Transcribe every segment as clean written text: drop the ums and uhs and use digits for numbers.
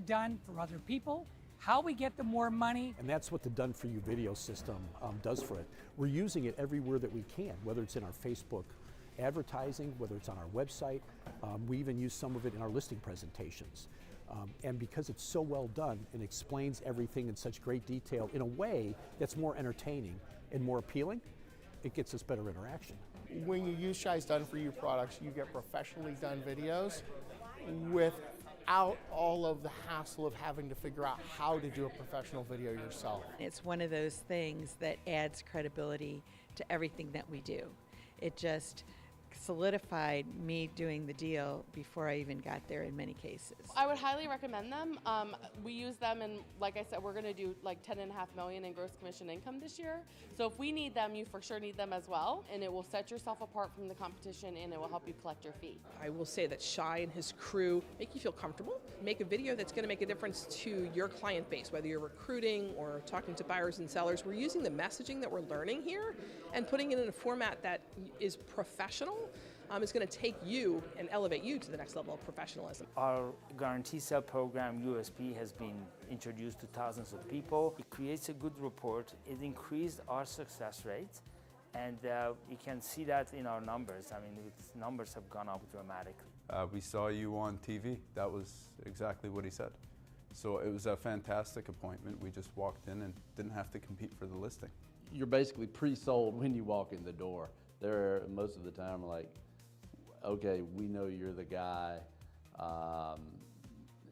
done for other people, how we get them more money. And that's what the Done For You video system does for it. We're using it everywhere that we can, whether it's in our Facebook advertising, whether it's on our website. We even use some of it in our listing presentations. And because it's so well done and explains everything in such great detail in a way that's more entertaining and more appealing, it gets us better interaction. When you use Shy's Done For You products, you get professionally done videos without all of the hassle of having to figure out how to do a professional video yourself. It's one of those things that adds credibility to everything that we do. It just solidified me doing the deal before I even got there in many cases. I would highly recommend them. We use them, and like I said, we're going to do like $10.5 million in gross commission income this year. So if we need them, you for sure need them as well, and it will set yourself apart from the competition, and it will help you collect your fee. I will say that Shy and his crew make you feel comfortable, make a video that's going to make a difference to your client base, whether you're recruiting or talking to buyers and sellers. We're using the messaging that we're learning here and putting it in a format that is professional. It's going to take you and elevate you to the next level of professionalism. Our guarantee sale program, USP, has been introduced to thousands of people. It creates a good report. It increased our success rate, and you can see that in our numbers. I mean, its numbers have gone up dramatically. We saw you on TV. That was exactly what he said. So it was a fantastic appointment. We just walked in and didn't have to compete for the listing. You're basically pre-sold when you walk in the door. They're most of the time like, okay, we know you're the guy.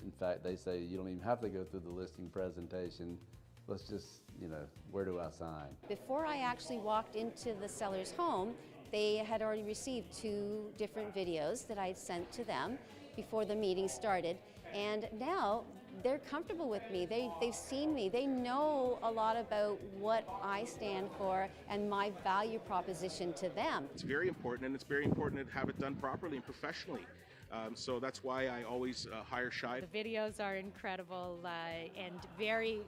In fact, they say you don't even have to go through the listing presentation. Let's just, where do I sign? Before I actually walked into the seller's home, they had already received 2 different videos that I had sent to them before the meeting started. And now they're comfortable with me. They've seen me. They know a lot about what I stand for and my value proposition to them. It's very important, and it's very important to have it done properly and professionally. So that's why I always hire Shy. The videos are incredible and very,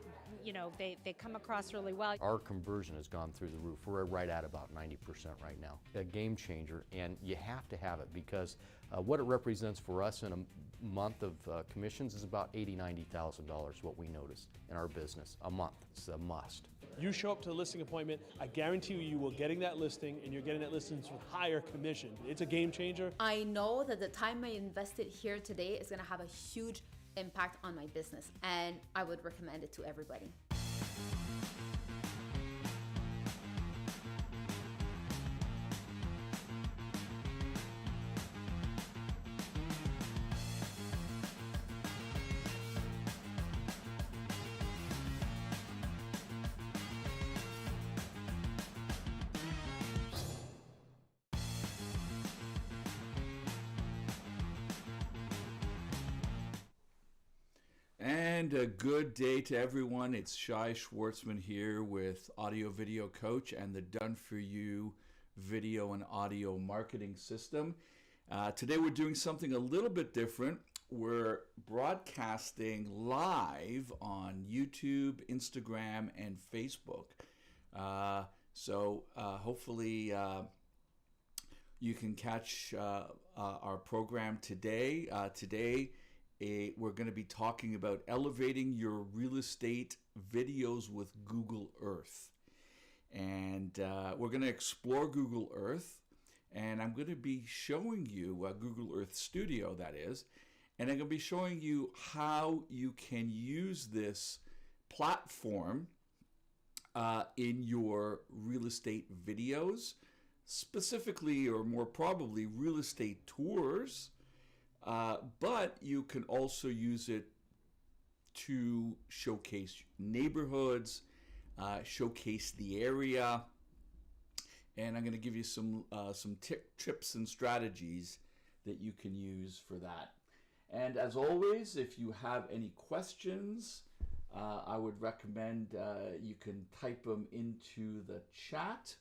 they come across really well. Our conversion has gone through the roof. We're right at about 90% right now. A game changer, and you have to have it because what it represents for us in a month of commissions is about $80,000, $90,000 what we notice in our business a month. It's a must. You show up to the listing appointment, I guarantee you will getting that listing, and you're getting that listing with higher commission. It's a game changer. I know that the time I invested here today is going to have a huge impact on my business, and I would recommend it to everybody. And a good day to everyone. It's Shai Schwartzman here with Audio Video Coach and the Done For You video and audio marketing system. Today we're doing something a little bit different. We're broadcasting live on YouTube, Instagram, and Facebook. So hopefully you can catch our program today. We're going to be talking about elevating your real estate videos with Google Earth. And we're going to explore Google Earth. And I'm going to be showing you Google Earth Studio, that is. And I'm going to be showing you how you can use this platform in your real estate videos, specifically or more probably real estate tours. But you can also use it to showcase neighborhoods, showcase the area, and I'm going to give you some tips and strategies that you can use for that. And as always, if you have any questions, I would recommend you can type them into the chat,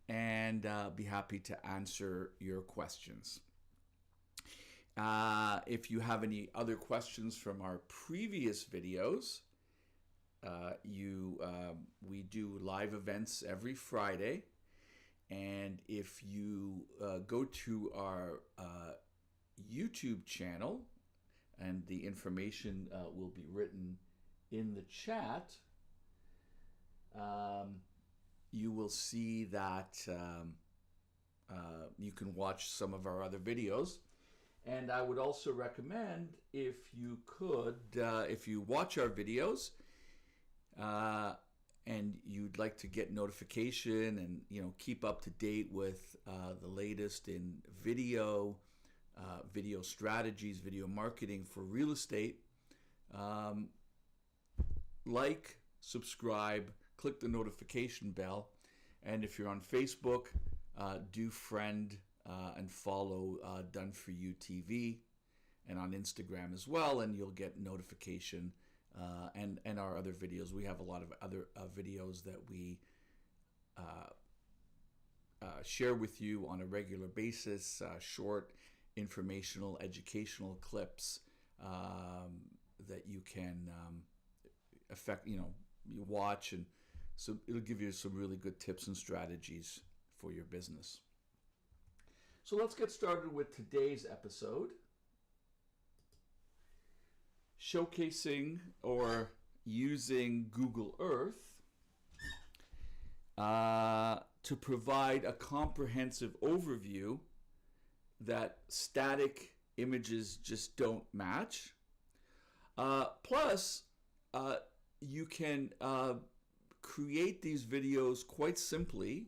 and be happy to answer your questions. If you have any other questions from our previous videos, we do live events every Friday. And if you go to our YouTube channel, and the information will be written in the chat, you will see that you can watch some of our other videos. And I would also recommend, if you could, if you watch our videos and you'd like to get notification and keep up to date with the latest in video strategies, video marketing for real estate, like, subscribe, click the notification bell, and if you're on Facebook, do friend and follow Done For You TV, and on Instagram as well, and you'll get notification and our other videos. We have a lot of other videos that we share with you on a regular basis, short, informational, educational clips that you can you watch, and so it'll give you some really good tips and strategies for your business. So let's get started with today's episode, showcasing or using Google Earth to provide a comprehensive overview that static images just don't match. Plus, you can create these videos quite simply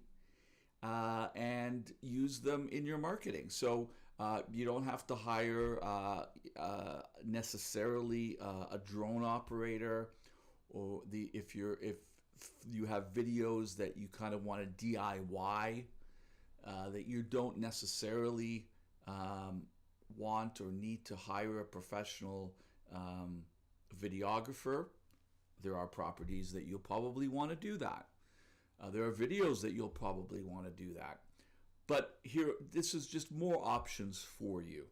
and use them in your marketing. So you don't have to hire necessarily a drone operator, or if you have videos that you kind of want to DIY, that you don't necessarily want or need to hire a professional videographer. There are properties that you'll probably want to do that. There are videos that you'll probably want to do that. But here, this is just more options for you.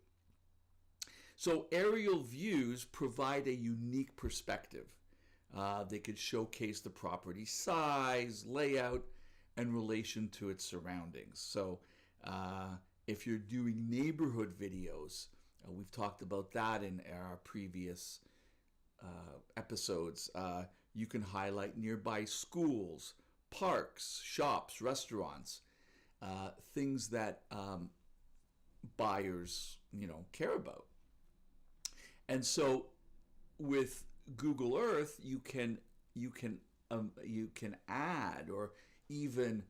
So aerial views provide a unique perspective. They could showcase the property size, layout, and relation to its surroundings. So if you're doing neighborhood videos, we've talked about that in our previous episodes. You can highlight nearby schools, parks, shops, restaurants, things that buyers care about. And so with Google Earth, you can add or even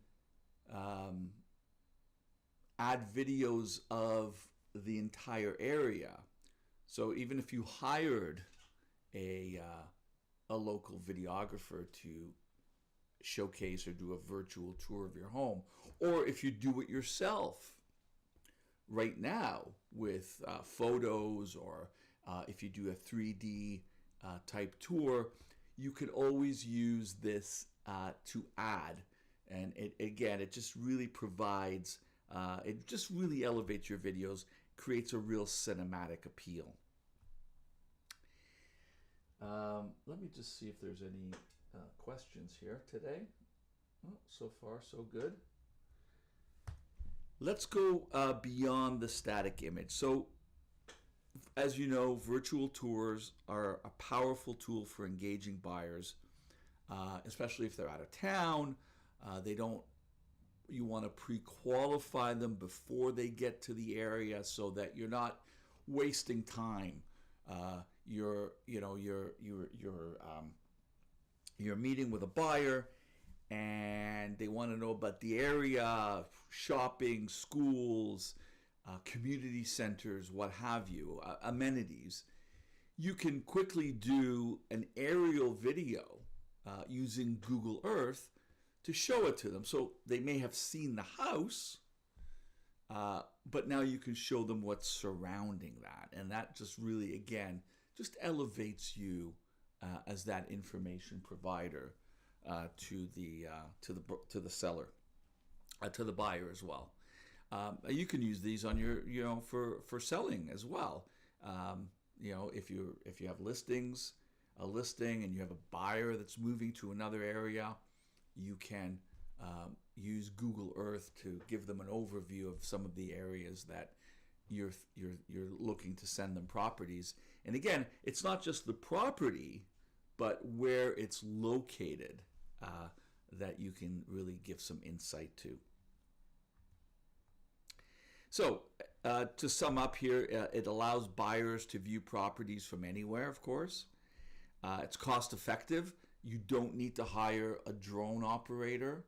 add videos of the entire area. So even if you hired a local videographer to showcase or do a virtual tour of your home, or if you do it yourself right now with photos, or if you do a 3D type tour, you can always use this to add. And it just really provides, it just really elevates your videos, creates a real cinematic appeal. Let me just see if there's any questions here today. Oh, so far, so good. Let's go beyond the static image. So, as you know, virtual tours are a powerful tool for engaging buyers, especially if they're out of town. You want to pre-qualify them before they get to the area so that you're not wasting time. You're meeting with a buyer and they want to know about the area, shopping, schools, community centers, what have you, amenities. You can quickly do an aerial video using Google Earth to show it to them. So they may have seen the house, but now you can show them what's surrounding that. And that just really, again, just elevates you as that information provider to the seller, to the buyer as well. You can use these on your for selling as well. If you have a listing and you have a buyer that's moving to another area, you can use Google Earth to give them an overview of some of the areas that you're looking to send them properties, And again, it's not just the property, but where it's located that you can really give some insight to. So to sum up here, it allows buyers to view properties from anywhere, of course. It's cost effective. You don't need to hire a drone operator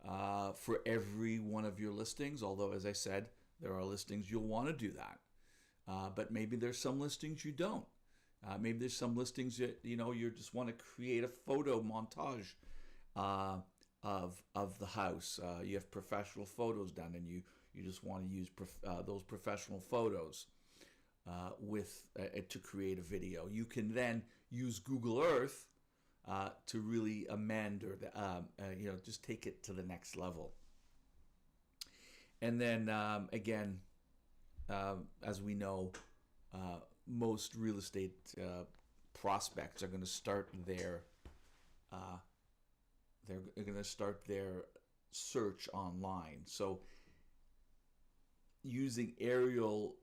for every one of your listings, although, as I said, there are listings you'll want to do that. But maybe there's some listings you don't. Maybe there's some listings that you just want to create a photo montage of the house. You have professional photos done, and you just want to use those professional photos to create a video. You can then use Google Earth to really amend or just take it to the next level. And then again, as we know, most real estate prospects are going to start their search online. So using aerial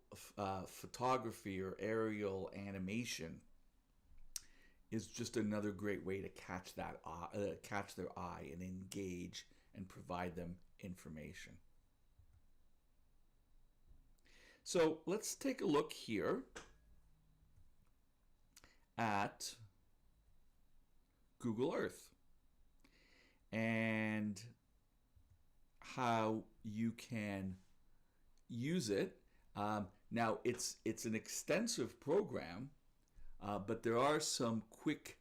photography or aerial animation is just another great way to catch their eye and engage and provide them information. So let's take a look here at Google Earth and how you can use it. Now it's an extensive program, but there are some quick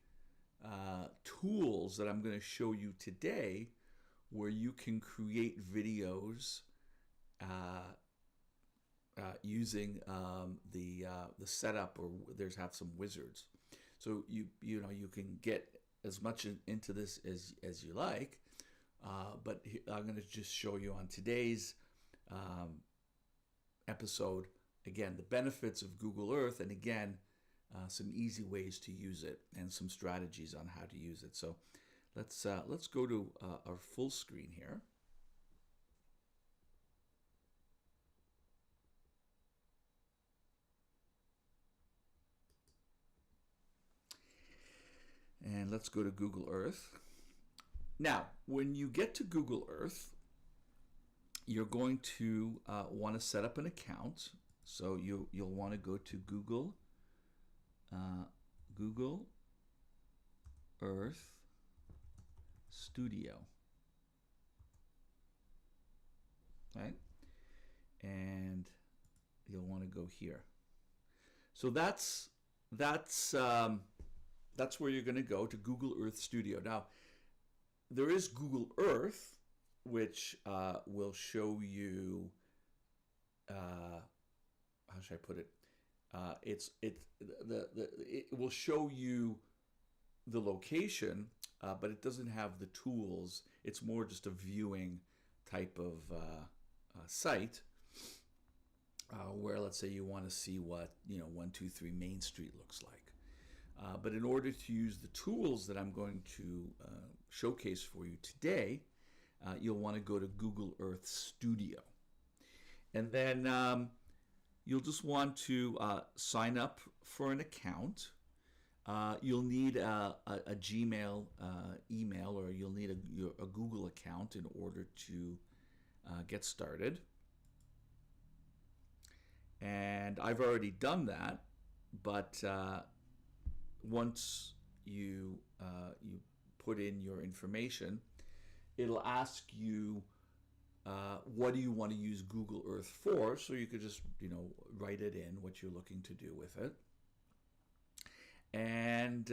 tools that I'm going to show you today where you can create videos using the setup, or have some wizards. So you can get as much into this as you like, but I'm going to just show you on today's episode, again, the benefits of Google Earth, and again, some easy ways to use it and some strategies on how to use it. So let's go to our full screen here. And let's go to Google Earth. Now, when you get to Google Earth, you're going to want to set up an account. So you'll want to go to Google Earth Studio, right? And you'll want to go here. So that's where you're going to go, to Google Earth Studio. Now, there is Google Earth, which will show you, how should I put it? It will show you the location, but it doesn't have the tools. It's more just a viewing type of site, where, let's say, you want to see what 123 Main Street looks like. But in order to use the tools that I'm going to showcase for you today, you'll want to go to Google Earth Studio. And then you'll just want to sign up for an account. You'll need a Gmail email, or you'll need a Google account in order to get started. And I've already done that, but once you put in your information, it'll ask you what do you want to use Google Earth for. So you could just write it in, what you're looking to do with it, and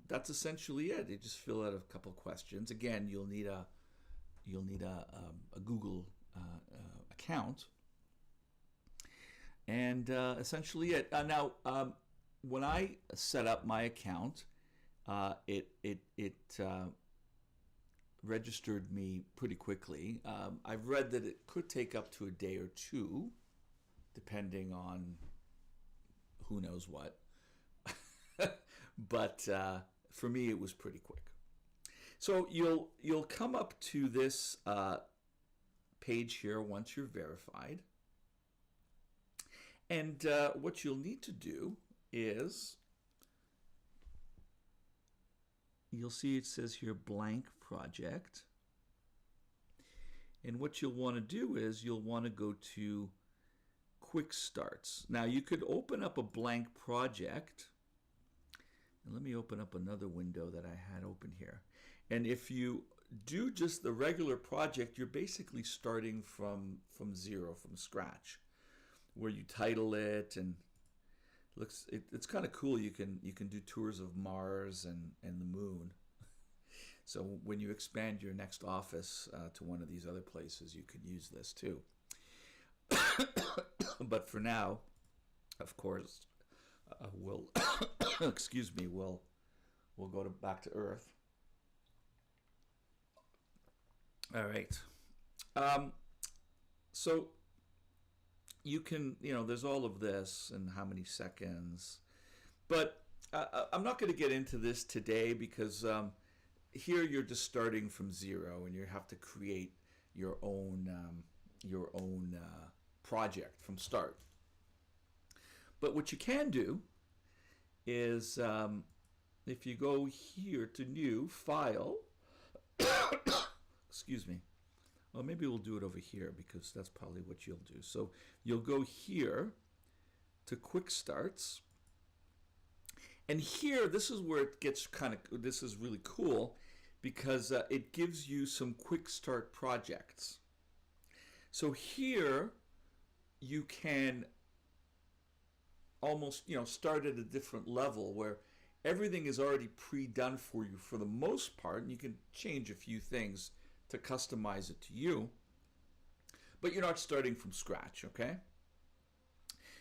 that's essentially it. You just fill out a couple questions. Again, you'll need a Google account, and essentially it. Now, when I set up my account, it registered me pretty quickly. I've read that it could take up to a day or two, depending on who knows what. But for me, it was pretty quick. So you'll come up to this page here once you're verified. And what you'll need to do is, you'll see it says here blank project. And what you'll want to do is you'll want to go to quick starts. Now you could open up a blank project. And let me open up another window that I had open here. And if you do just the regular project, you're basically starting from zero, from scratch, where you title it, and it's kind of cool. You can do tours of Mars and the moon. So when you expand your next office to one of these other places, you could use this too. But for now, of course, we'll excuse me, we'll go back to Earth. All right. So you can, there's all of this and how many seconds, but I'm not going to get into this today because here you're just starting from zero and you have to create your own project from start. But what you can do is if you go here to new file, excuse me, well, maybe we'll do it over here because that's probably what you'll do. So you'll go here to quick starts, and here, this is where it gets this is really cool because it gives you some quick start projects. So here you can almost, start at a different level where everything is already pre-done for you for the most part, and you can change a few things to customize it to you, but you're not starting from scratch, okay?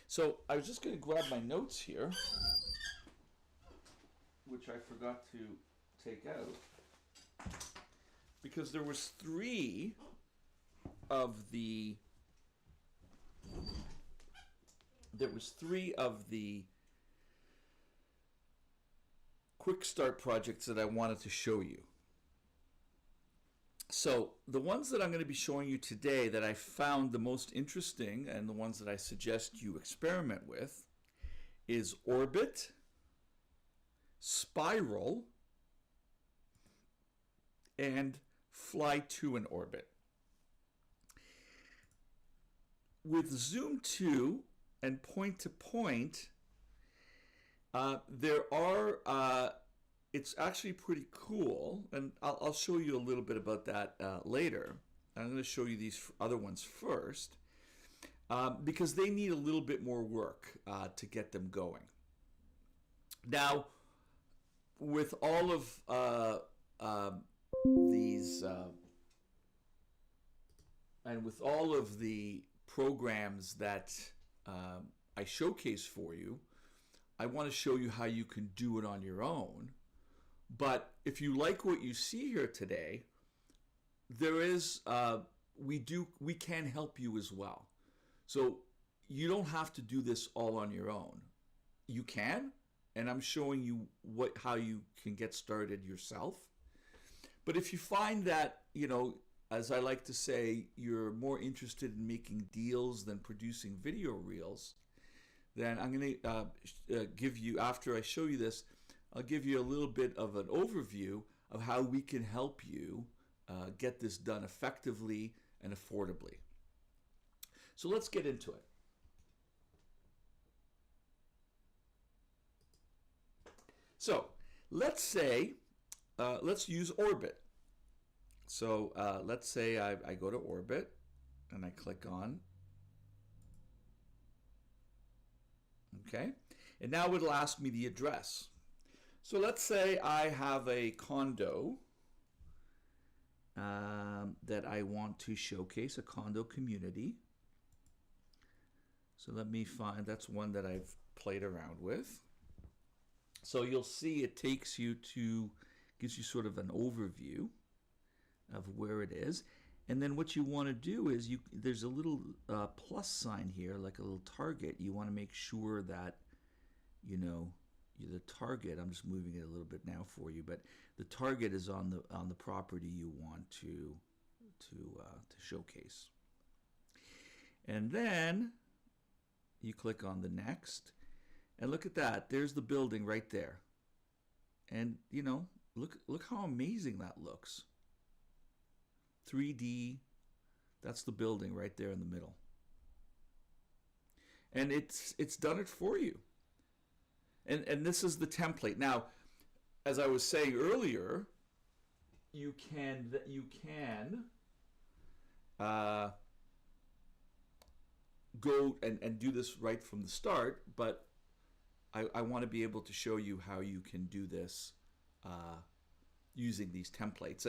So I was just going to grab my notes here, which I forgot to take out, because there was three of the quick start projects that I wanted to show you. So the ones that I'm going to be showing you today that I found the most interesting and the ones that I suggest you experiment with is Orbit, Spiral, and Fly to an Orbit. With Zoom to and point to point, there are it's actually pretty cool, and I'll show you a little bit about that later. I'm going to show you these other ones first because they need a little bit more work to get them going. Now, with all of these and with all of the programs that I showcase for you, I want to show you how you can do it on your own. But if you like what you see here today, there is we can help you as well. So you don't have to do this all on your own. You can, and I'm showing you how you can get started yourself. But if you find that, as I like to say, you're more interested in making deals than producing video reels, then I'm going to give you, after I show you this, I'll give you a little bit of an overview of how we can help you get this done effectively and affordably. So let's get into it. So let's say, let's use Orbit. So let's say I go to Orbit and I click on, okay, and now it'll ask me the address. So let's say I have a condo that I want to showcase, a condo community. So let me find, that's one that I've played around with. So you'll see it takes you to, gives you sort of an overview of where it is. And then what you want to do is, there's a little plus sign here, like a little target. You want to make sure that, the target, I'm just moving it a little bit now for you, but the target is on the property you want to showcase. And then you click on the next, And look at that. There's the building right there. And, you know, look how amazing that looks. 3D. That's the building right there in the middle. And it's done it for you. And this is the template. Now, as I was saying earlier, you can go and do this right from the start, but I want to be able to show you how you can do this using these templates.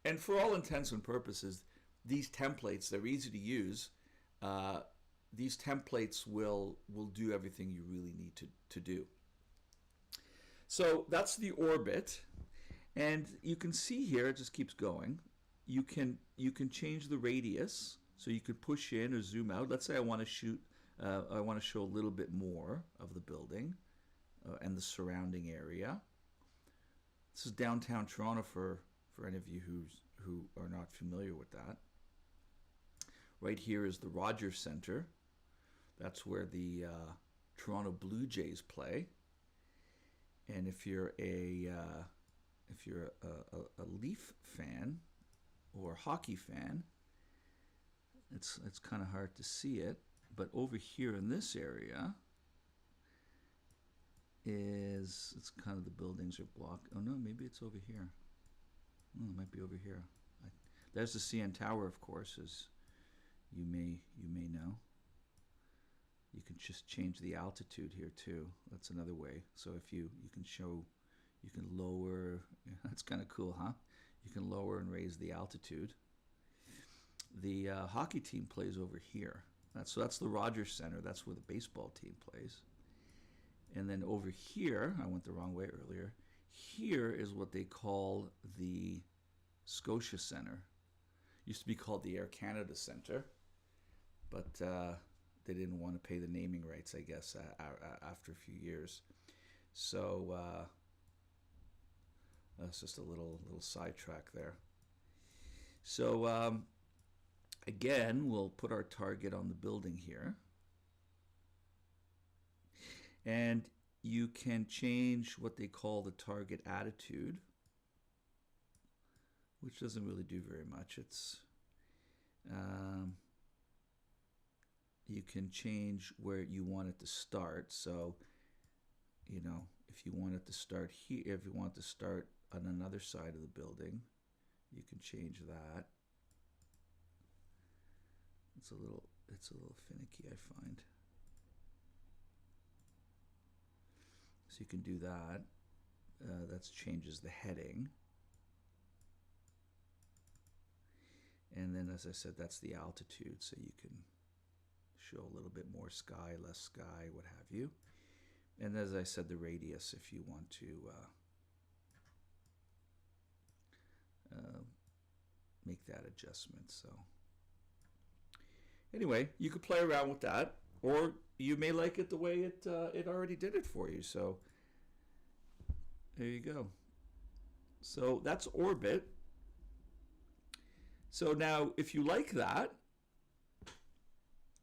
And for all intents and purposes, these templates, they're easy to use. These templates will do everything you really need to do. So that's the orbit. And you can see here, it just keeps going. You can change the radius, so you could push in or zoom out. Let's say I want to show a little bit more of the building and the surrounding area. This is downtown Toronto for any of you who are not familiar with that. Right here is the Rogers Centre. That's where the Toronto Blue Jays play. And if you're a Leaf fan or a hockey fan, it's kind of hard to see it, but over here in this area it's kind of the buildings are blocked. Oh no, maybe it's over here. Oh, it might be over here. There's the CN Tower, of course, as you may know. You can just change the altitude here too. That's another way. So if you can lower, that's kind of cool, huh? You can lower and raise the altitude. The hockey team plays over here. So that's the Rogers Centre. That's where the baseball team plays. And then over here, I went the wrong way earlier. Here is what they call the Scotia Centre. Used to be called the Air Canada Centre, but they didn't want to pay the naming rights, I guess, after a few years. So that's just a little sidetrack there. So again, we'll put our target on the building here. And you can change what they call the target attitude, which doesn't really do very much. It's you can change where you want it to start. So, you know, if you want it to start here, if you want it to start on another side of the building, you can change that. It's a little finicky, I find. So you can do that. That changes the heading. And then, as I said, that's the altitude, so you can show a little bit more sky, less sky, what have you. And as I said, the radius, if you want to make that adjustment. So anyway, you could play around with that, or you may like it the way it already did it for you. So there you go. So that's orbit. So now, if you like that,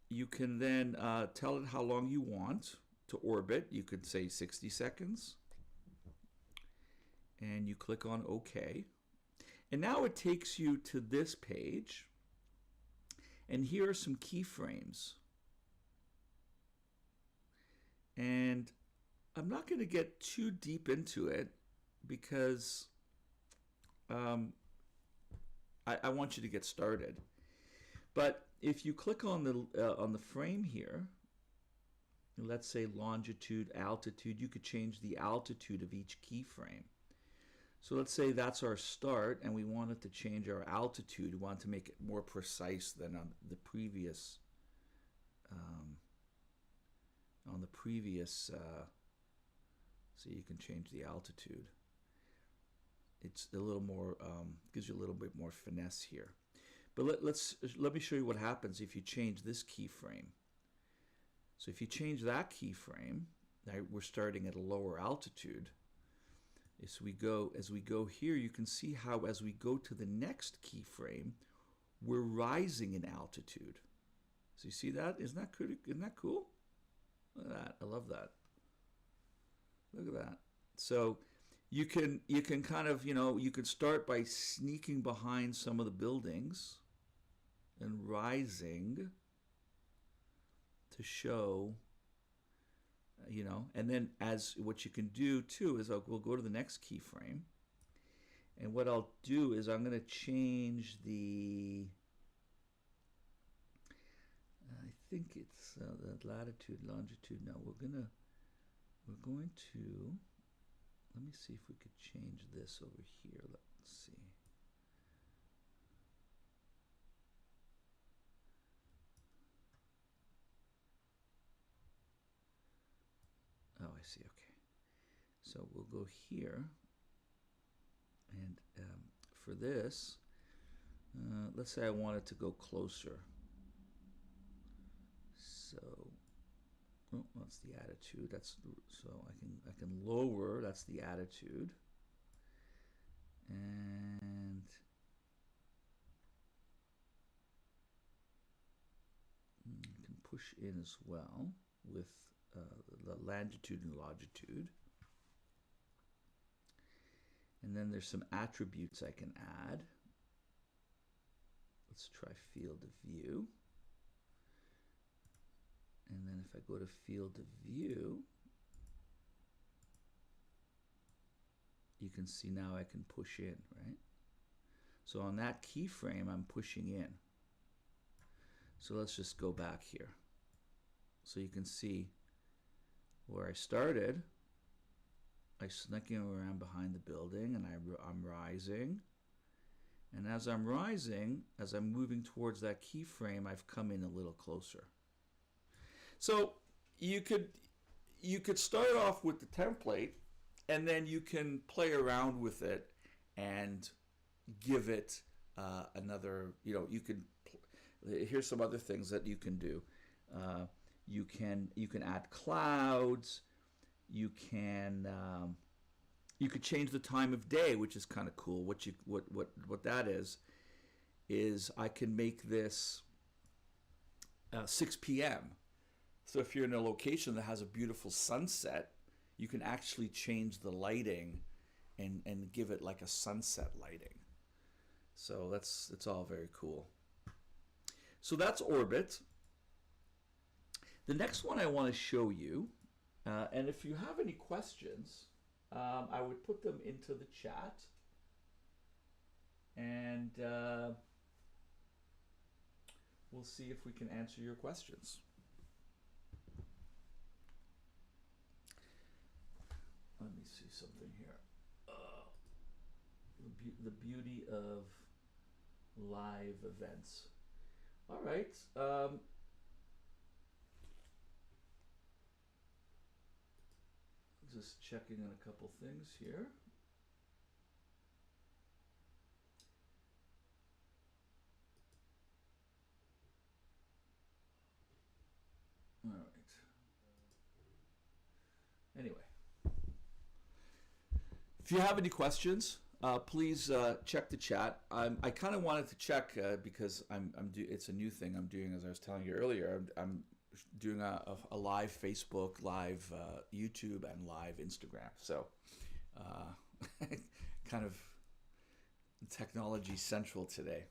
you can then tell it how long you want to orbit. You could say 60 seconds. And you click on OK. And now it takes you to this page. And here are some keyframes. And I'm not going to get too deep into it because I want you to get started. But if you click on the frame here, let's say longitude, altitude, you could change the altitude of each keyframe. So let's say that's our start, and we wanted to change our altitude. We want to make it more precise than on the previous. So you can change the altitude. It's a little more, gives you a little bit more finesse here. But let me show you what happens if you change this keyframe. So if you change that keyframe, now we're starting at a lower altitude. As we go here, you can see how as we go to the next keyframe, we're rising in altitude. So you see that? Isn't that cool? Look at that. I love that. Look at that. So you can kind of, you could start by sneaking behind some of the buildings and rising to show, and then as what you can do too is we'll go to the next keyframe. And what I'll do is I'm going to change the, I think it's the latitude, longitude. No, we're going to, let me see if we could change this over here. Let's see. Oh, I see. Okay. So we'll go here. And for this, let's say I want it to go closer. So, oh, that's the attitude. So I can lower. That's the attitude. And you can push in as well with the longitude and longitude. And then there's some attributes I can add. Let's try field of view. And then if I go to field of view, you can see now I can push in, right? So on that keyframe, I'm pushing in. So let's just go back here. So you can see where I started. I snuck in around behind the building, and I'm rising. And as I'm rising, as I'm moving towards that keyframe, I've come in a little closer. So you could start off with the template, and then you can play around with it and give it another. You can. Here's some other things that you can do. You can add clouds. You could change the time of day, which is kind of cool. What that is I can make this 6 p.m. So if you're in a location that has a beautiful sunset, you can actually change the lighting and give it like a sunset lighting. So it's all very cool. So that's Orbit. The next one I want to show you. And if you have any questions, I would put them into the chat. And we'll see if we can answer your questions. Let me see something here. The beauty of live events. All right. Just checking on a couple things here. All right. Anyway, if you have any questions, please check the chat. I kind of wanted to check because it's a new thing I'm doing, as I was telling you earlier. I'm doing a live Facebook, live YouTube, and live Instagram. So kind of technology central today.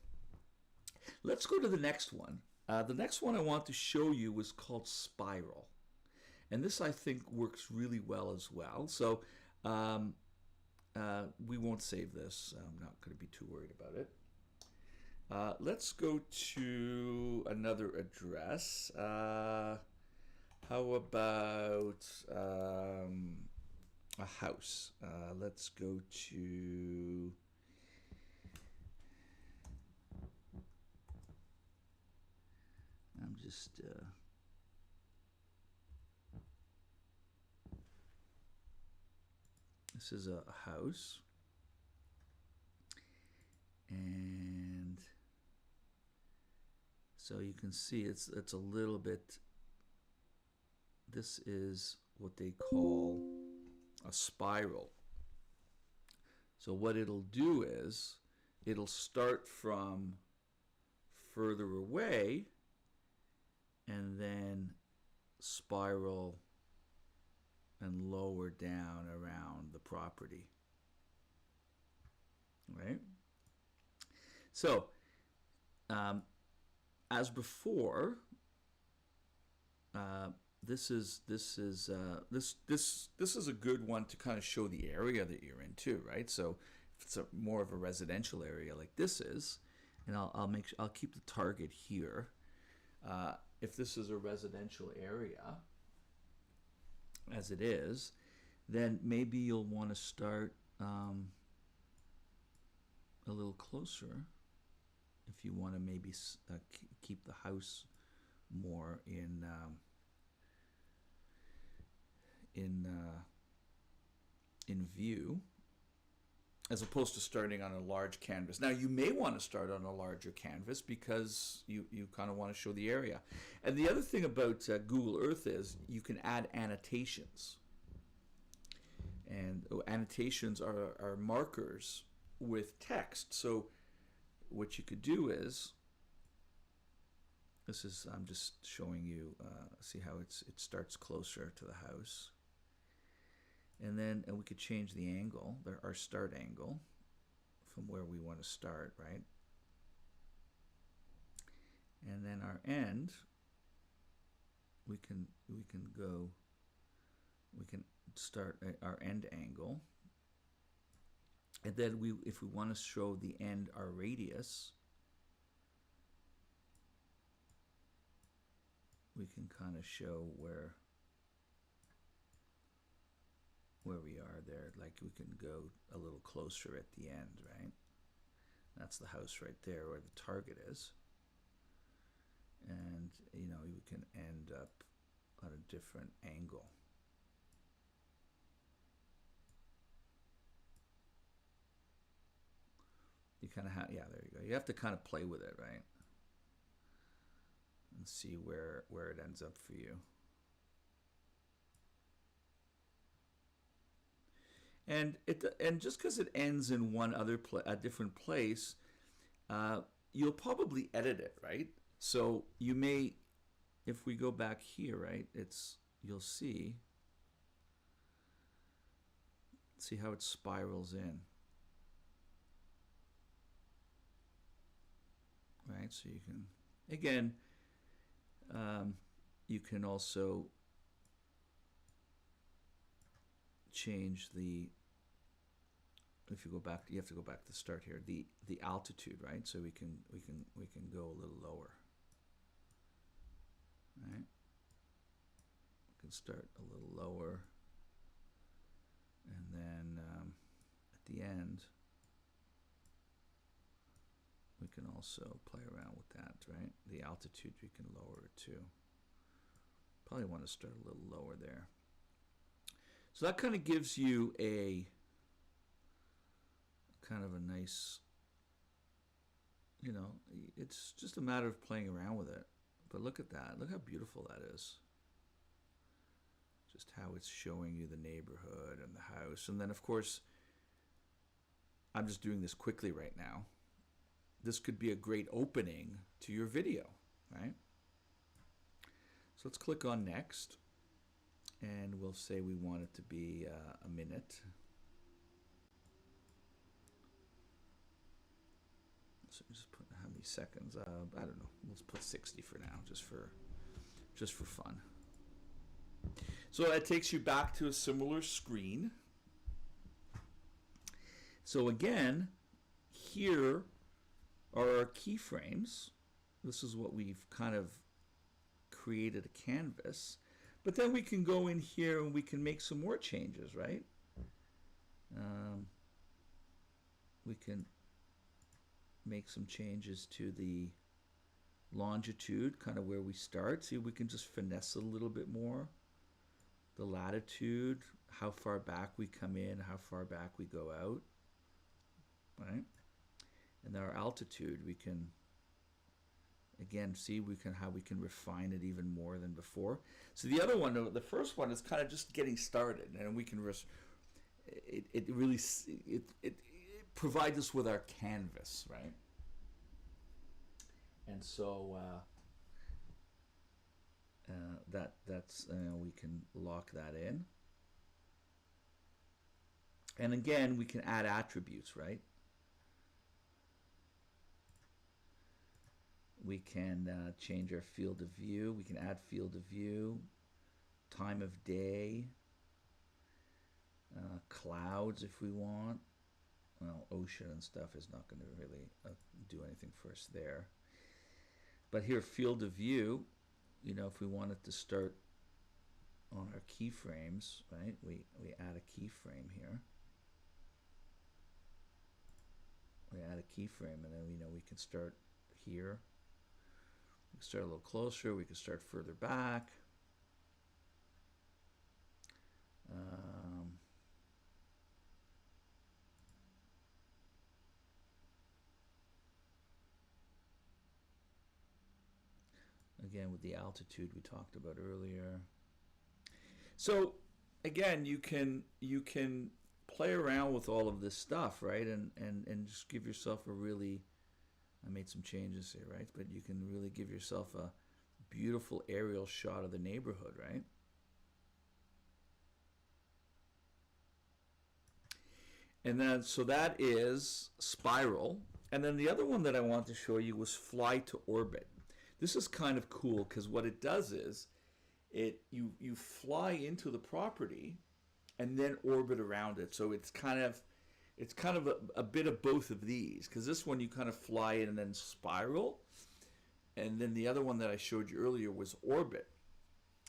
Let's go to the next one. The next one I want to show you is called Spiral. And this, I think, works really well as well. So we won't save this. I'm not going to be too worried about it. Let's go to another address. How about a house? Let's go to... I'm just... This is a house. And so you can see it's a little bit, this is what they call a spiral. So what it'll do is it'll start from further away and then spiral and lower down around the property. Right? So, as before, this is a good one to kind of show the area that you're in too, right? So if it's more of a residential area like this is, and I'll keep the target here. If this is a residential area, as it is, then maybe you'll want to start a little closer if you want to maybe keep the house more in view, as opposed to starting on a large canvas. Now you may want to start on a larger canvas because you kind of want to show the area. And the other thing about Google Earth is you can add annotations. And annotations are markers with text. So what you could do is, I'm just showing you, see how it starts closer to the house. And we could change the angle, our start angle, from where we want to start, right? And then our end, we can start our end angle. And then if we want to show the end, our radius, we can kind of show where we are there. Like we can go a little closer at the end, right? That's the house right there where the target is. And, you know, you can end up at a different angle. You kind of have, yeah, there you go. You have to kind of play with it, right? And see where it ends up for you. And just because it ends in one other a different place, you'll probably edit it, right? So you may, if we go back here, right? You'll see how it spirals in, right? So you can, again, you can also change the, if you go back, you have to go back to the start here, the altitude, right? So we can go a little lower, right? We can start a little lower, and then at the end we can also play around with that, right? The altitude, we can lower it too. Probably want to start a little lower there. So that kind of gives you a kind of a nice, you know, it's just a matter of playing around with it. But look at that. Look how beautiful that is. Just how it's showing you the neighborhood and the house. And then, of course, I'm just doing this quickly right now. This could be a great opening to your video, right? So let's click on next. And we'll say we want it to be a minute. So just put how many seconds? I don't know. Let's put 60 for now, just for fun. So that takes you back to a similar screen. So again, here are our keyframes. This is what we've kind of created a canvas. But then we can go in here and we can make some more changes, right? We can make some changes to the longitude, kind of where we start. See, we can just finesse it a little bit more. The latitude, how far back we come in, how far back we go out, right? And our altitude, we can, again, see how we can refine it even more than before. So the other one, the first one, is kind of just getting started, and we can it really provides us with our canvas, right? And so that's we can lock that in. And again, we can add attributes, right? We can change our field of view. We can add field of view, time of day, clouds if we want. Well, ocean and stuff is not going to really do anything for us there. But here, field of view, you know, if we wanted to start on our keyframes, right? We add a keyframe here. We add a keyframe, and then we know we can start here. We can start a little closer. We can start further back. Again, with the altitude we talked about earlier. So again, you can play around with all of this stuff, right? And just give yourself a really, I made some changes here, right? But you can really give yourself a beautiful aerial shot of the neighborhood, right? And then, so that is spiral. And then the other one that I wanted to show you was fly to orbit. This is kind of cool because what it does is you fly into the property and then orbit around it. So it's kind of a bit of both of these, because this one you kind of fly in and then spiral, and then the other one that I showed you earlier was orbit.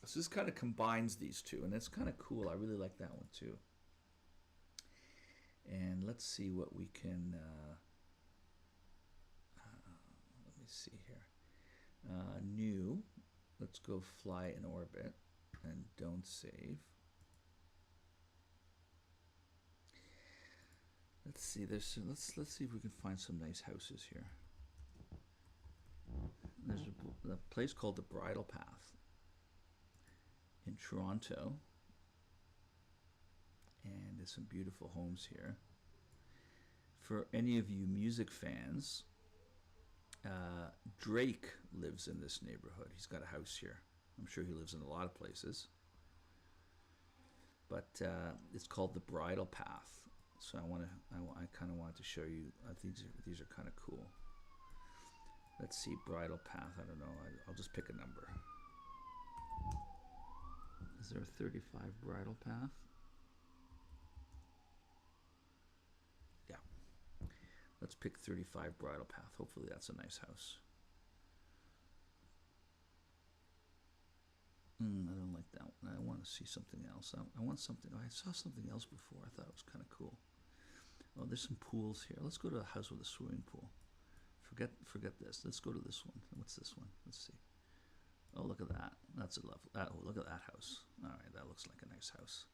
So this kind of combines these two, and it's kind of cool. I really like that one too. And let's see what we can. Let me see here. New. Let's go fly in orbit, and don't save. Let's see. Let's see if we can find some nice houses here. There's a place called the Bridle Path in Toronto, and there's some beautiful homes here. For any of you music fans, Drake lives in this neighborhood. He's got a house here. I'm sure he lives in a lot of places, but it's called the Bridle Path. So I kind of wanted to show you. These are kind of cool. Let's see, Bridle Path. I don't know. I'll just pick a number. Is there a 35 Bridle Path? Yeah. Let's pick 35 Bridle Path. Hopefully that's a nice house. I don't like that one. I want to see something else. I want something. I saw something else before. I thought it was kind of cool. Oh, there's some pools here. Let's go to a house with a swimming pool. Forget this. Let's go to this one. What's this one? Let's see. Oh, look at that. That's a lovely. Oh, look at that house. All right, that looks like a nice house.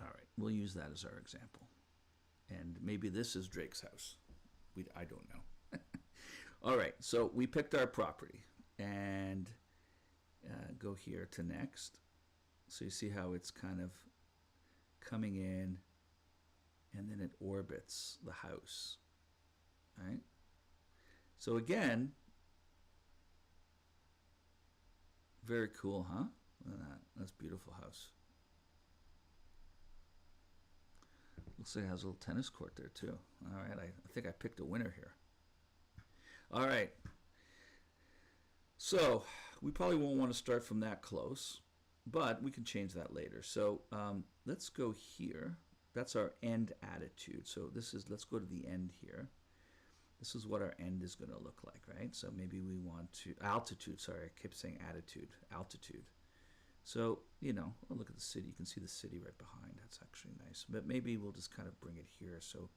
All right, we'll use that as our example. And maybe this is Drake's house. I don't know. All right, so we picked our property, and go here to next. So you see how it's kind of coming in, and then it orbits the house, right? So again, very cool, huh? Look at that. That's a beautiful house. Looks like it has a little tennis court there too. All right, I think I picked a winner here. All right. So we probably won't want to start from that close, but we can change that later. So let's go here. That's our end attitude. So let's go to the end here. This is what our end is going to look like, right? So maybe we want to, altitude, sorry, I kept saying attitude, altitude. So, you know, oh, look at the city. You can see the city right behind. That's actually nice. But maybe we'll just kind of bring it here. So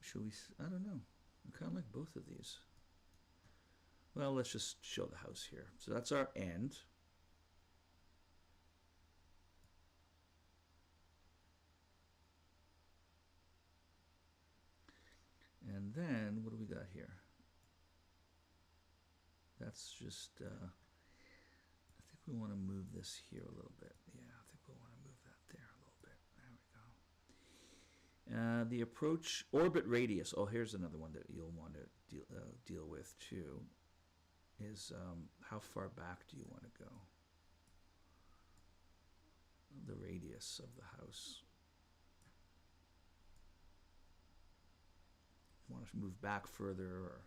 should we, I don't know. I kind of like both of these. Well, let's just show the house here. So that's our end. And then, what do we got here? That's just, I think we want to move this here a little bit. Yeah, I think we want to move that there a little bit. There we go. The approach, orbit radius. Oh, here's another one that you'll want to deal with too. Is how far back do you want to go? the radius of the house. Want to move back further, or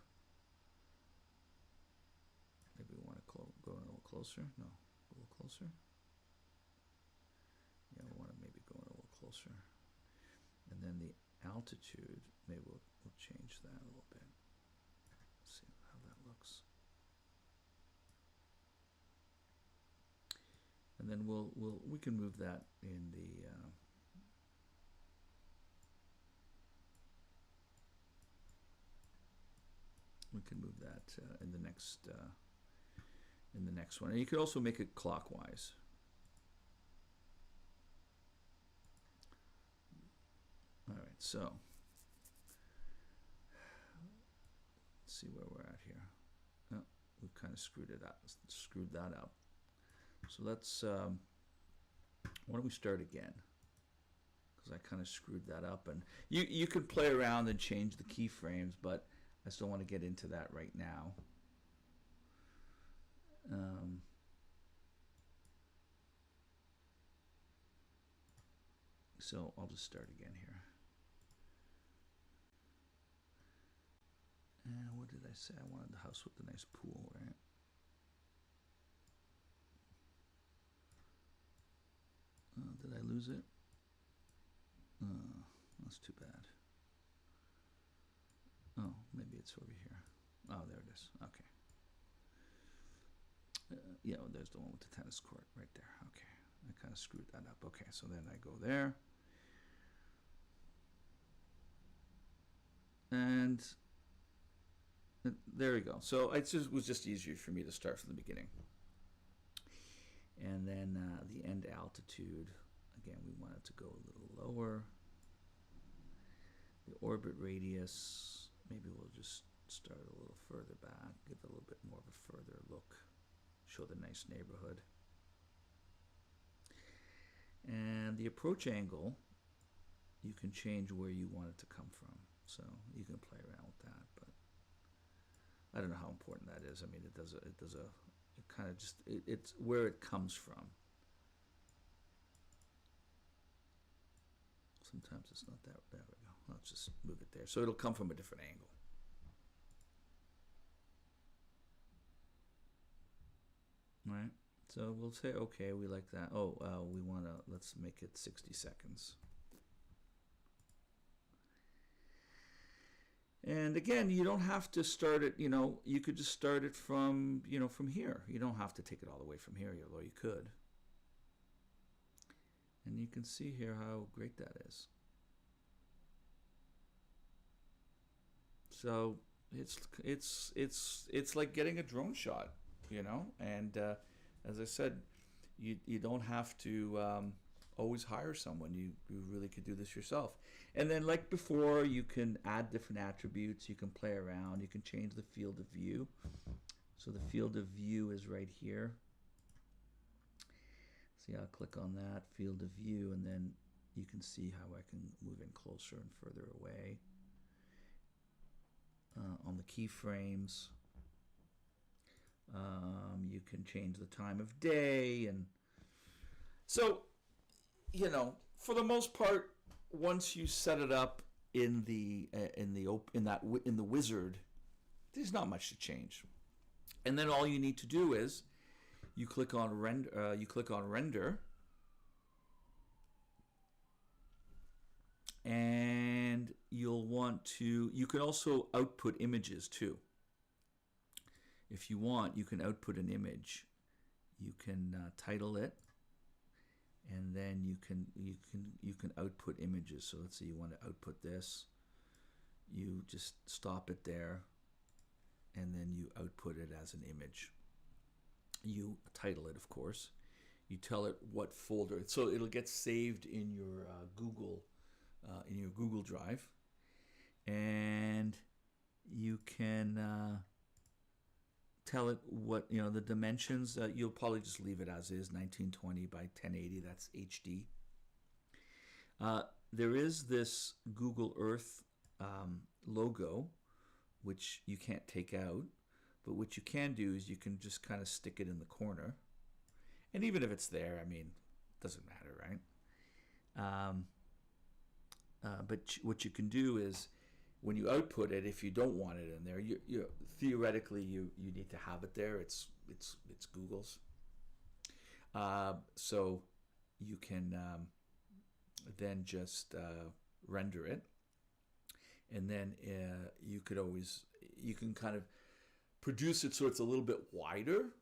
maybe we want to go a little closer. No, a little closer. Yeah, we want to maybe go a little closer. And then the altitude, maybe we'll change that a little bit. See how that looks. And then we can move that in the we can move that in the next one. And you could also make it clockwise. All right, so let's see where we're at here. Oh, we've kind of screwed that up. So let's, why don't we start again? Because I kind of screwed that up. And you could play around and change the keyframes, but I still want to get into that right now. So I'll just start again here. And what did I say? I wanted the house with the nice pool, right? Did I lose it? That's too bad. Oh, maybe it's over here. Oh, there it is. Okay. Yeah, well, there's the one with the tennis court right there. Okay. I kind of screwed that up. Okay, so then I go there. And there we go. So it was just easier for me to start from the beginning. And then the end altitude, again, we want it to go a little lower. The orbit radius, maybe we'll just start a little further back, give it a little bit more of a further look, show the nice neighborhood. And the approach angle, you can change where you want it to come from. So you can play around with that, but I don't know how important that is. I mean, it's where it comes from. Sometimes it's not that. There we go. Let's just move it there. So it'll come from a different angle. All right. So we'll say, okay, we like that. Oh, let's make it 60 seconds. And again, you don't have to start it, you could just start it from, from here. You don't have to take it all the way from here, although you could. And you can see here how great that is. So it's like getting a drone shot, and as I said, you don't have to always hire someone. You really could do this yourself. And then, like before, you can add different attributes. You can play around. You can change the field of view. So the field of view is right here. See, I'll click on that field of view, and then you can see how I can move in closer and further away. On the keyframes, you can change the time of day, and so for the most part, once you set it up in the wizard, there's not much to change. And then all you need to do is you click on render, and you can also output images too. If you want, you can output an image. You can title it, and then you can output images. So let's say you want to output this. You just stop it there, and then you output it as an image. You title it, of course. You tell it what folder, so it'll get saved in your Google Drive, and you can tell it what the dimensions. You'll probably just leave it as is, 1920 by 1080. That's HD. There is this Google Earth logo, which you can't take out, but what you can do is you can just kind of stick it in the corner. And even if it's there, I mean, it doesn't matter, right? But what you can do is, when you output it, if you don't want it in there, you theoretically you need to have it there. It's Google's, so you can then just render it, and then you can kind of produce it so it's a little bit wider,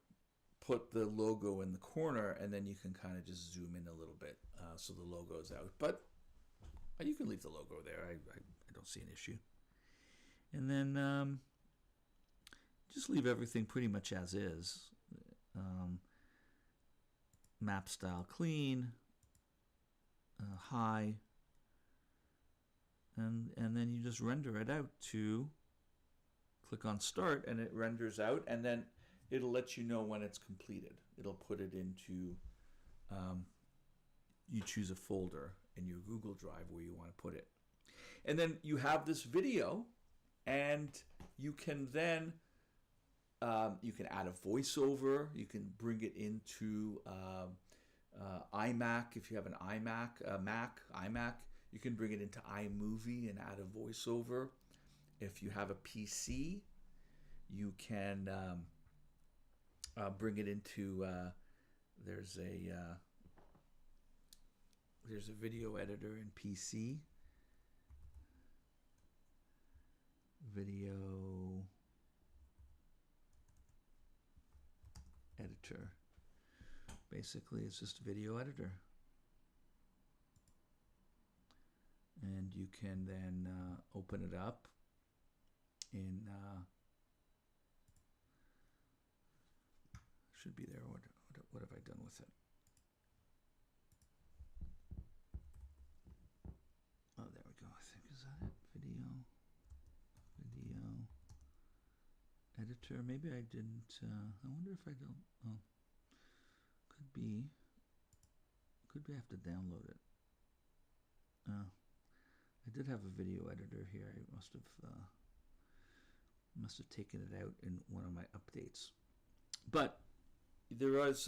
put the logo in the corner, and then you can kind of just zoom in a little bit so the logo is out. But you can leave the logo there. I don't see an issue. And then just leave everything pretty much as is. Map style clean, high, and then you just render it out to click on start, and it renders out, and then it'll let you know when it's completed. It'll put it into, you choose a folder in your Google Drive where you want to put it. And then you have this video, and you can then, you can add a voiceover, you can bring it into iMac, if you have an iMac, you can bring it into iMovie and add a voiceover. If you have a PC, you can bring it into, there's a video editor in PC. Video editor. Basically, it's just a video editor. And you can then open it up in, should be there. What have I done with it? Oh, there we go. I think, is that it? Video editor. Maybe I didn't. I wonder if I don't. Oh, could be. I have to download it. I did have a video editor here. I must have taken it out in one of my updates. But there is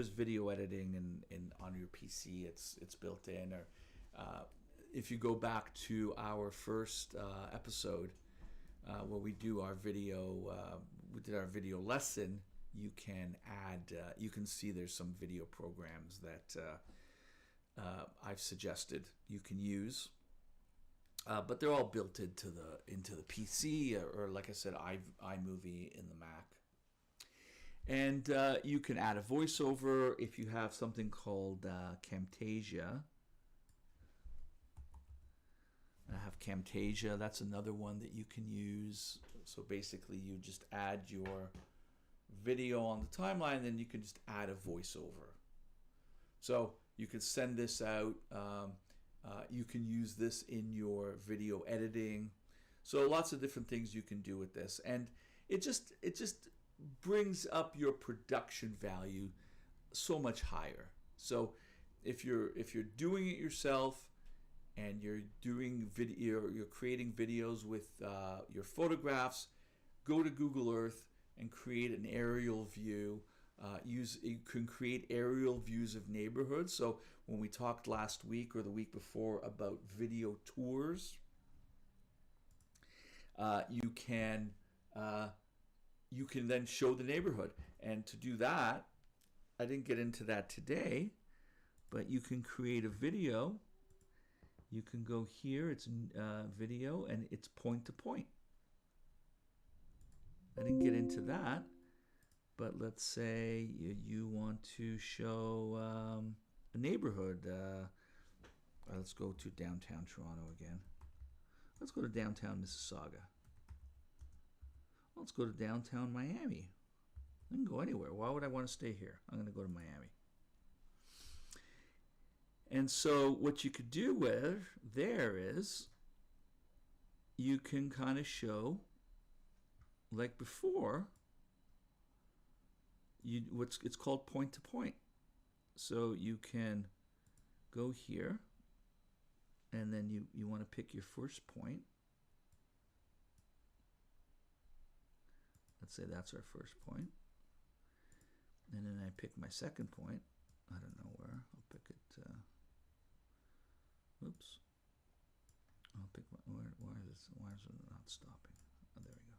video editing in on your PC. It's built in. Or if you go back to our first episode where we do our video, we did our video lesson. You can add. You can see there's some video programs that I've suggested you can use. But they're all built into the PC, or like I said, iMovie in the Mac. And you can add a voiceover if you have something called Camtasia. I have Camtasia. That's another one that you can use. So basically, you just add your video on the timeline, and then you can just add a voiceover. So you can send this out. You can use this in your video editing. So lots of different things you can do with this, and it just brings up your production value so much higher. So if you're doing it yourself and you're doing video, you're creating videos with your photographs, go to Google Earth and create an aerial view. You can create aerial views of neighborhoods. So when we talked last week or the week before about video tours, you can then show the neighborhood. And to do that, I didn't get into that today, but you can create a video. You can go here, it's video, and it's point to point. I didn't get into that. But let's say you want to show a neighborhood. Let's go to downtown Toronto again. Let's go to downtown Mississauga. Let's go to downtown Miami. I can go anywhere. Why would I want to stay here? I'm going to go to Miami. And so what you could do with there is you can kind of show, like before, it's called point to point. So you can go here, and then you want to pick your first point. Let's say that's our first point. And then I pick my second point. I don't know where. I'll pick it Oops. I'll pick why is it not stopping? Oh, there we go.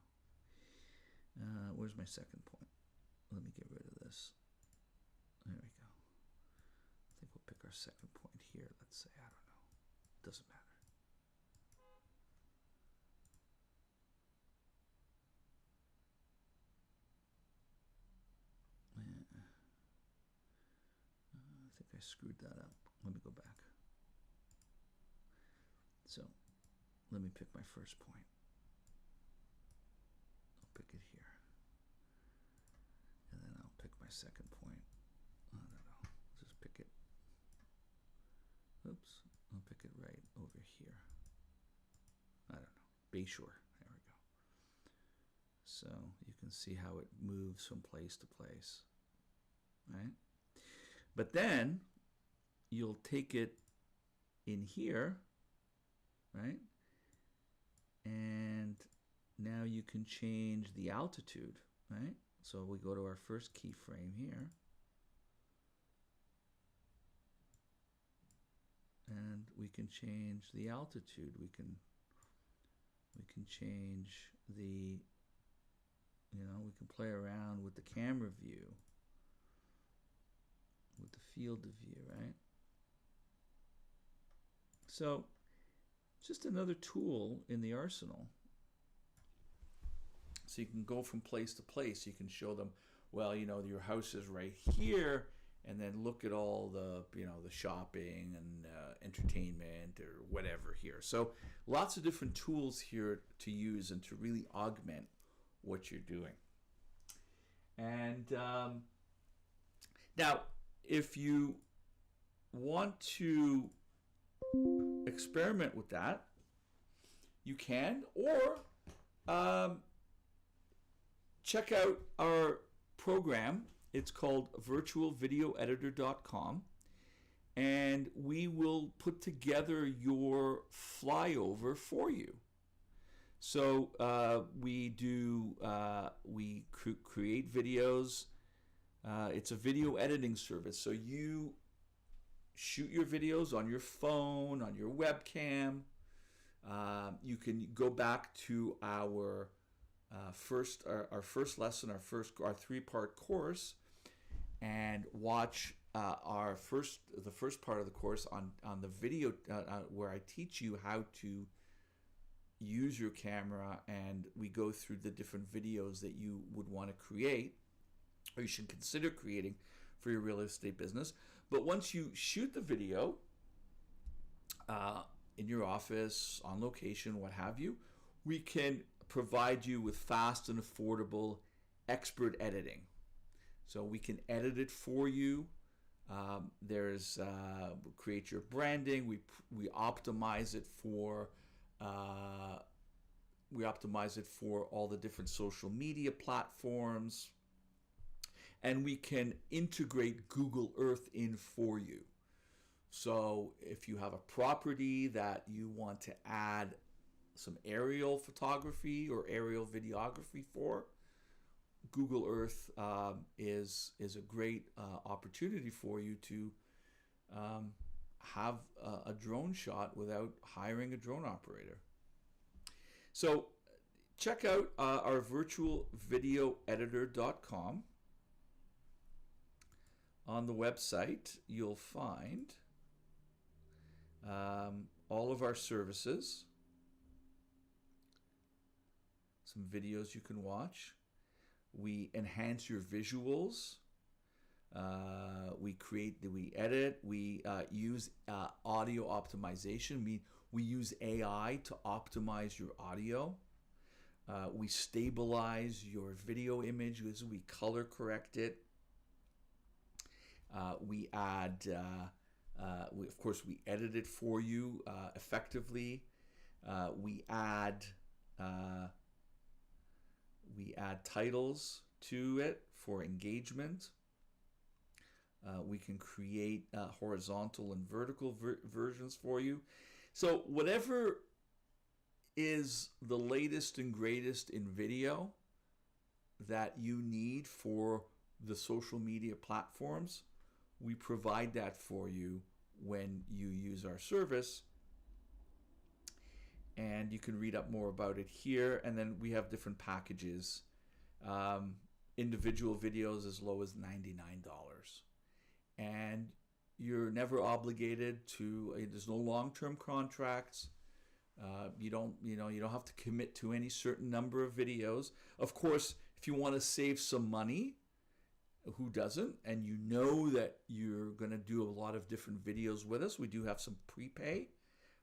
Where's my second point? Let me get rid of this. There we go. I think we'll pick our second point here. Let's say, I don't know. Doesn't matter. I think I screwed that up. Let me go back. So, let me pick my first point. I'll pick it here. And then I'll pick my second point. I don't know. Just pick it. Oops. I'll pick it right over here. I don't know. Bayshore. There we go. So you can see how it moves from place to place. Right? But then you'll take it in here, right? And now you can change the altitude, right? So we go to our first keyframe here. And we can change the altitude. We can change the, we can play around with the camera view, with the field of view, right? So, just another tool in the arsenal. So you can go from place to place. You can show them, well, your house is right here, and then look at all the, the shopping and entertainment or whatever here. So lots of different tools here to use and to really augment what you're doing. And now, if you want to experiment with that, you can, or check out our program. It's called virtualvideoeditor.com, and we will put together your flyover for you. So we create videos. It's a video editing service. So you shoot your videos on your phone, on your webcam. You can go back to our first lesson, our 3-part course, and watch the first part of the course on the video where I teach you how to use your camera, and we go through the different videos that you would want to create, or you should consider creating for your real estate business. But once you shoot the video in your office, on location, what have you, we can provide you with fast and affordable expert editing. So we can edit it for you. Create your branding. We optimize it for all the different social media platforms, and we can integrate Google Earth in for you. So if you have a property that you want to add some aerial photography or aerial videography for, Google Earth is a great opportunity for you to have a drone shot without hiring a drone operator. So check out our virtualvideoeditor.com. On the website, you'll find all of our services, some videos you can watch. We enhance your visuals. We edit. We use audio optimization. We use AI to optimize your audio. We stabilize your video image. We color correct it. We add, of course, we edit it for you effectively. We add titles to it for engagement. We can create horizontal and vertical versions for you. So whatever is the latest and greatest in video that you need for the social media platforms, we provide that for you when you use our service and you can read up more about it here. And then we have different packages, individual videos as low as $99, and you're never obligated to. There's no long-term contracts. You don't have to commit to any certain number of videos. Of course, if you want to save some money, who doesn't? And you know that you're going to do a lot of different videos with us. We do have some prepay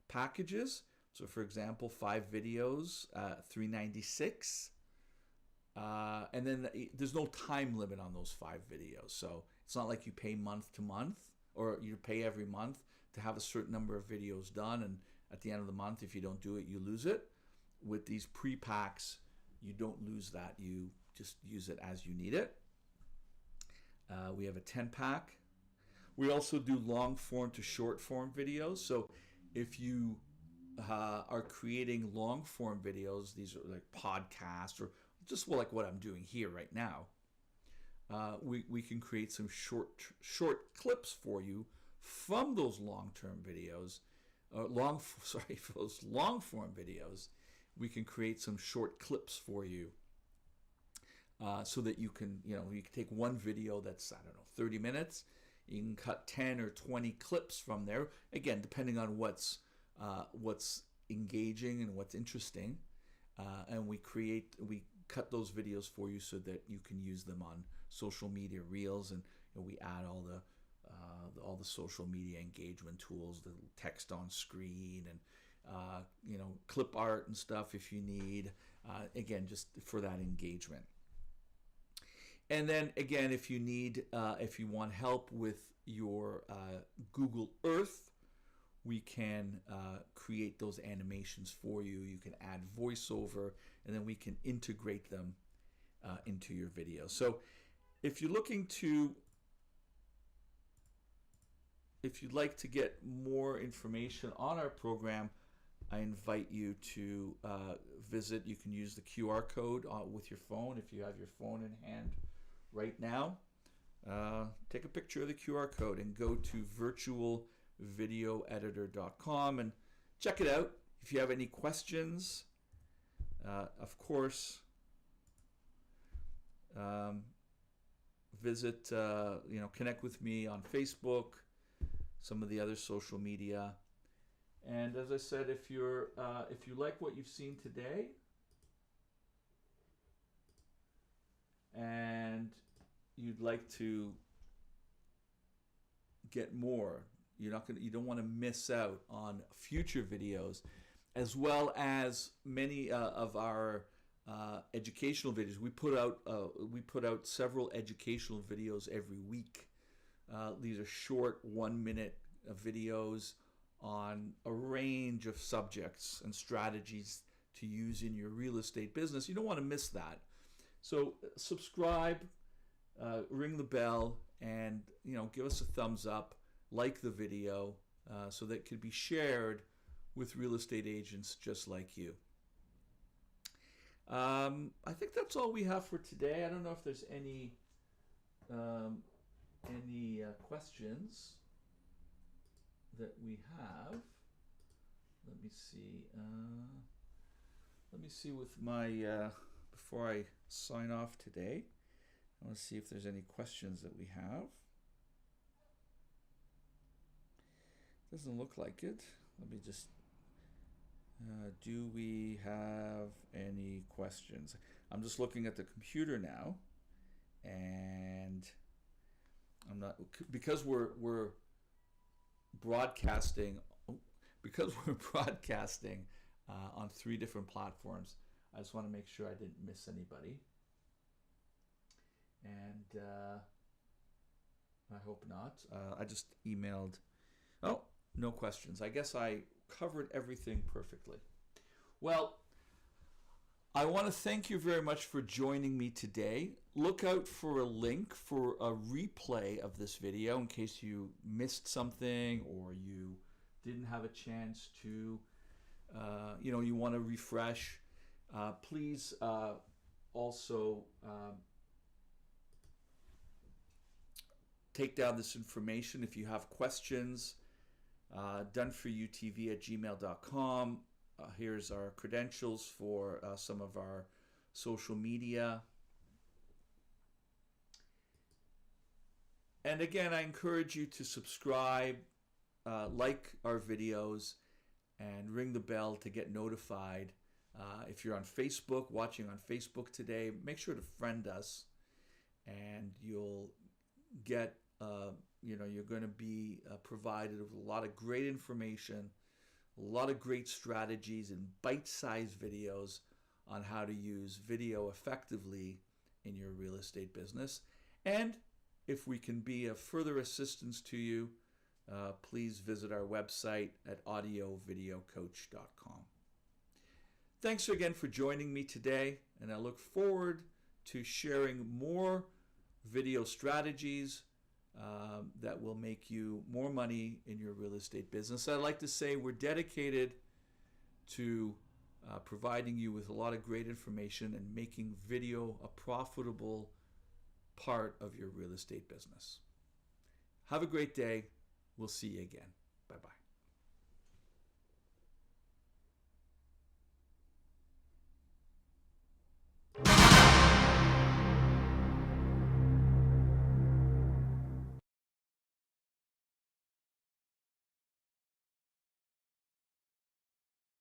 packages. So, for example, 5 videos, $396, and then there's no time limit on those 5 videos. So it's not like you pay month to month, or you pay every month to have a certain number of videos done, and at the end of the month, if you don't do it, you lose it. With these pre-packs, you don't lose that. You just use it as you need it. We have a 10-pack. We also do long form to short form videos. So if you are creating long form videos, these are like podcasts or just like what I'm doing here right now, we can create some short clips for you from those long-term videos, for those long-form videos. We can create some short clips for you, so that you can take one video that's, 30 minutes. You can cut 10 or 20 clips from there. Again, depending on what's engaging and what's interesting, and we cut those videos for you so that you can use them on social media reels, and we add all the social media engagement tools, the text on screen, and clip art and stuff if you need, again, just for that engagement. And then again, if you want help with your Google Earth, we can create those animations for you. You can add voiceover, and then we can integrate them into your video. So if you'd like to get more information on our program, I invite you to visit. You can use the QR code with your phone if you have your phone in hand right now. Take a picture of the QR code and go to virtualvideoeditor.com and check it out. If you have any questions, of course, visit, connect with me on Facebook, some of the other social media. And as I said, if you like what you've seen today, and you'd like to get more, you don't want to miss out on future videos, as well as many of our educational videos. We put out several educational videos every week. These are short 1-minute videos on a range of subjects and strategies to use in your real estate business. You don't want to miss that. So subscribe, ring the bell, and give us a thumbs up, like the video, so that it could be shared with real estate agents just like you. I think that's all we have for today. I don't know if there's any questions that we have. Let me see. Let me see with my before I sign off today. I want to see if there's any questions that we have. Doesn't look like it. Let me just. Do we have any questions? I'm just looking at the computer now, and I'm not, because we're broadcasting on 3 different platforms. I just want to make sure I didn't miss anybody, and I hope not. I just emailed. Oh, no questions. I guess I covered everything perfectly. Well, I want to thank you very much for joining me today. Look out for a link for a replay of this video in case you missed something or you didn't have a chance to, you want to refresh. Please also take down this information if you have questions. doneforyoutv@gmail.com. Here's our credentials for some of our social media. And again, I encourage you to subscribe, like our videos, and ring the bell to get notified. If you're on Facebook, watching on Facebook today, make sure to friend us, and you'll get, you're going to be provided with a lot of great information, a lot of great strategies and bite-sized videos on how to use video effectively in your real estate business. And if we can be of further assistance to you, please visit our website at audiovideocoach.com. Thanks again for joining me today, and I look forward to sharing more video strategies that will make you more money in your real estate business. I'd like to say we're dedicated to providing you with a lot of great information and making video a profitable part of your real estate business. Have a great day. We'll see you again. Bye-bye.